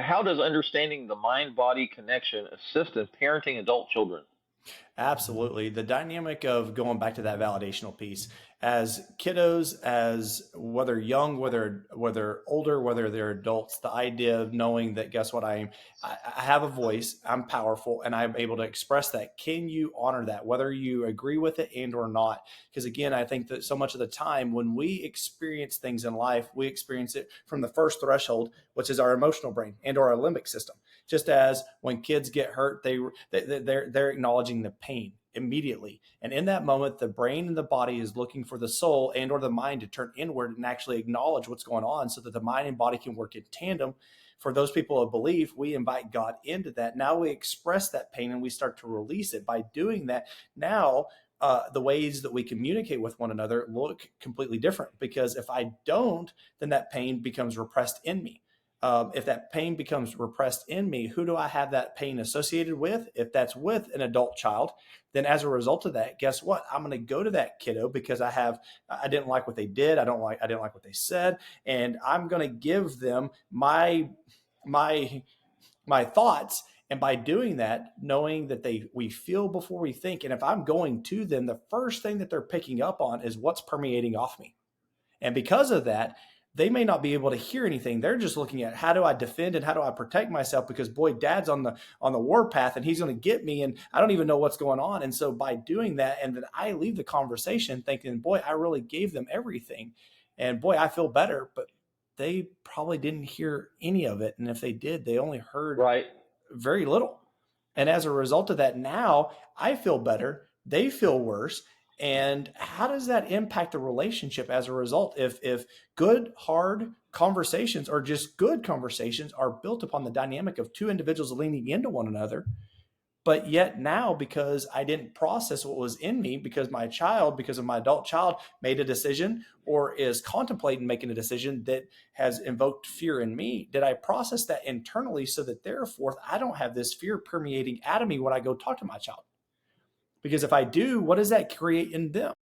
how does understanding the mind-body connection assist in parenting adult children? Absolutely. The dynamic of going back to that validational piece as kiddos, as whether young, whether older, whether they're adults, the idea of knowing that guess what I have a voice, I'm powerful, and I'm able to express that. Can you honor that, whether you agree with it and or not? Because again, I think that so much of the time when we experience things in life, we experience it from the first threshold, which is our emotional brain and or our limbic system. Just as when kids get hurt, they're acknowledging the pain immediately, and in that moment the brain and the body is looking for the soul and or the mind to turn inward and actually acknowledge what's going on so that the mind and body can work in tandem. For those people of belief, we invite God into that. Now we express that pain and we start to release it. By doing that, now the ways that we communicate with one another look completely different, because if I don't, then that pain becomes repressed in me. If that pain becomes repressed in me, who do I have that pain associated with? If that's with an adult child, then as a result of that, guess what? I'm going to go to that kiddo because I didn't like what they did. I didn't like what they said. And I'm going to give them my, my thoughts. And by doing that, knowing that we feel before we think. And if I'm going to them, the first thing that they're picking up on is what's permeating off me. And because of that, they may not be able to hear anything. They're just looking at how do I defend and how do I protect myself, because boy, dad's on the war path and he's going to get me and I don't even know what's going on. And so by doing that, and then I leave the conversation thinking, boy, I really gave them everything. And boy, I feel better, but they probably didn't hear any of it. And if they did, they only heard Right. very little. And as a result of that, now I feel better, they feel worse. And how does that impact the relationship as a result? If good, hard conversations or just good conversations are built upon the dynamic of two individuals leaning into one another, but yet now, because I didn't process what was in me, because of my adult child, made a decision or is contemplating making a decision that has invoked fear in me, did I process that internally so that therefore I don't have this fear permeating out of me when I go talk to my child? Because if I do, what does that create in them?